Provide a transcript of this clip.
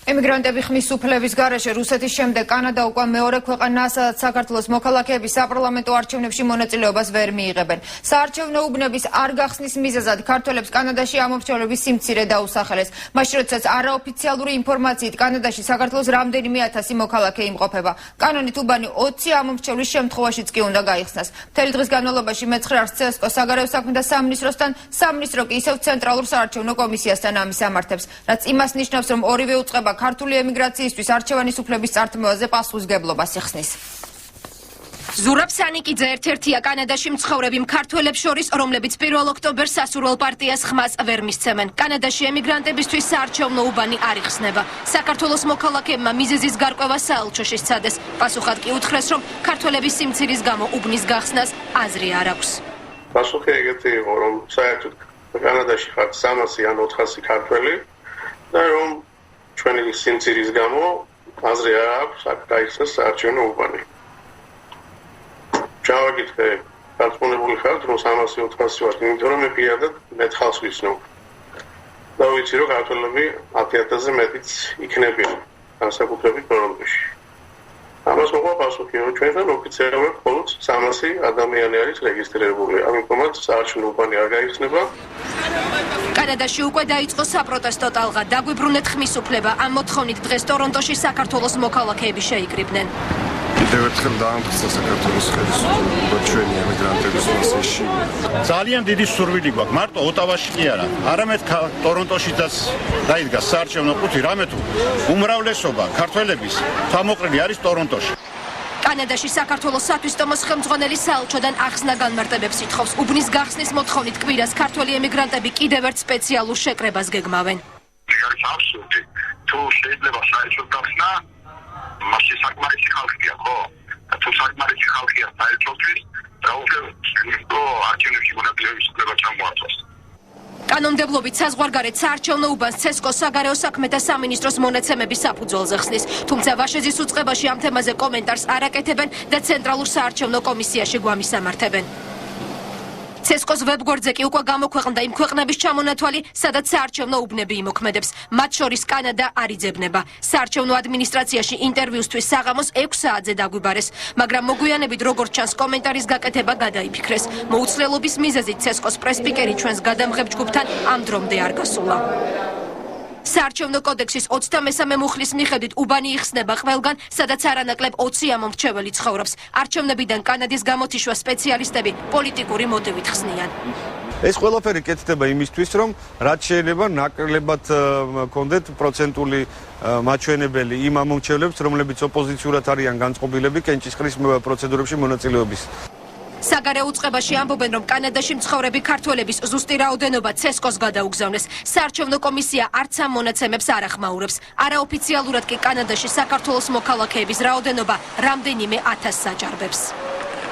ემიგრანტები ხმის უფლების გარეშე რუსეთის შემდეგ კანადა უკვე მეორე ქვეყანაა, სადაც საქართველოს მოქალაქეები საპარლამენტო არჩევნებში მონაწილეობას ვერ მიიღებენ. საარჩევნო უბნების არ გახსნის მიზეზად ქართველებს კანადაში ამომრჩევლების სიმცირე დაუსახელეს. მაშინ როდესაც არაოფიციალური ინფორმაციით კანადაში საქართველოს რამდენიმე ათასი მოქალაქე იმყოფება. კანონით უბანი 20 ამომრჩევლის შემთხვევაშიც კი უნდა გაიხსნას. მთელი დღის განმავლობაში მეცხრე არს CSKO საგარეო საქმეთა სამინისტროსთან, სამინისტრო კი ისევ ცენტრალურ საარჩევნო კომისიასთან ამის ამართებს, რაც იმას ნიშნავს, რომ ორივე უწყება ქართული ემიგრაციისთვის არჩევანის უფლების წარდგმაზე პასუხისმგებლობას იხსნის. ზურაბ სანიკიძე ერთ-ერთია კანადაში მცხოვრები მქართველებს შორის, რომლებიც 1 ოქტომბერს სასურველ პარტიას ხმას ვერ მისცემენ. კანადაში ემიგრანტებისთვის საარჩევნო უბანი არ იხსნება. საქართველოს მოქალაქეებმა მიზეზის გარკვევა საელჩოში სცადეს. პასუხად კი უთხრეს, რომ ქართველების სიმცირის გამო უბნის გახსნას აზრი არ აქვს. პასუხი ეგეთი იყო, რომ საერთოდ კანადაში ხართ 300 ან 400 ქართველი და რომ ჩვენი სიმცირის გამო აზრი არ აქვს აქ გაიხსნას საარჩევნო უბანი. ჩავაგითხრე, დარწმუნებული ხართ, რომ 300-400 ვართ, იმიტომ რომ მე პირადად მეტ ხალხს ვიცნობ. და ვიცი, რომ ქართველები 10,000-ზე მეტიც იქნებიან განსაკუთრებით ტორონტოში. ამას მოყვა პასუხი, რომ ჩვენთან ოფიციალურად მხოლოდ 300 ადამიანი არის რეგისტრირებული. ამიტომაც საარჩევნო უბანი არ გაიხსნება. კანადაში უკვე დაიწყო საპროტესტო ტალღა. დაგვიბრუნეთ ხმის უფლება. ამ მოთხოვნით დღეს ტორონტოში საქართველოს მოქალაქეები შეიკრიბნენ. კიდევ ერთხელ დაამტკიცა საქართველოს ხელისუფლება ჩვენი ემიგრანტების მასში. ძალიან დიდი სურვილი გვაქვს. მარტო ოტავაში კი არა. არამედ ტორონტოშიც დაიდგა საარჩევნო ყუთი, რამე თუ უმრავლესობა ქართველების თავმოყრილი არის ტორონტოში. კანადაში საქართველოს სათვისტომოს ხელმძღვანელი საელჩოდან ახსნა განმარტებებს ითხოვს. უბნის გახსნის მოთხოვნით კვირას ქართველი ემიგრანტები კიდევ ერთ სპეციალურ შეკრებას გეგმავენ. არის აბსურდი. თუ შეიძლება საერთოდ გახსნა მაშინ საკმარისი ხალხია, ხო? თუ საკმარისი ხალხია საერთოდთვის, რა უფრო არჩევნებში მონაწილეობის უფლება ჩამოართვას. კანონმდებლობით საზღვარგარეთ საარჩევნო უბანს CSKO საგარეო საქმეთა სამინისტროს მონაცემების საფუძველზე ხსნის, თუმცა ვაშეძის უწყებაში ამ თემაზე კომენტარს არ აკეთებენ და ცენტრალურ საარჩევნო კომისიაში გვამისამართებენ. CSKO-ს ვებგვერდზე კი უკვე გამოქვეყნდა იმ ქვეყნების ჩამონათვალი, სადაც საარჩევნო უბნები იმოქმედებს. მათ შორის კანადა არ იძებნება. საარჩევნო ადმინისტრაციაში ინტერვიუსთვის საღამოს 6 საათზე დაგვიბარეს, მაგრამ მოგვიანებით როგორც ჩანს კომენტარის გაკეთება გადაიფიქრეს. მოუცლელობის მიზეზით CSKO-ს პრესპიკერი ჩვენს გადამღებ ჯგუფთან ამ დრომდე არ გასულა. საარჩევნო კოდექსის 23 მუხლის მიხედვით უბანი იხსნება ყველგან, სადაც არანაკლებ 20 ამომრჩეველი ცხოვრობს. არჩევნებიდან კანადის გამოთიშვა სპეციალისტები პოლიტიკური მოტივით ხსნიან. ეს ყველაფერი კეთდება იმისთვის, რომ რაც შეიძლება ნაკლებად კონდეთ პროცენტული მაჩვენებელი იმ ამომრჩევლებს, რომლებიც ოპოზიციურად არიან განწყობილები კენჭისყრის პროცედურებში მონაწილეობის. საგარეო უწყებაში ამბობენ, რომ კანადაში მცხოვრები ქართველების ზუსტი რაოდენობა CSKO-ს გადაუგზავნეს. საარჩევნო კომისია არც ამ მონაცემებს არ ახმაურებს. არაოფიციალურად კი კანადაში საქართველოს მოქალაქეების რაოდენობა რამდენიმე ათასს აჭარბებს.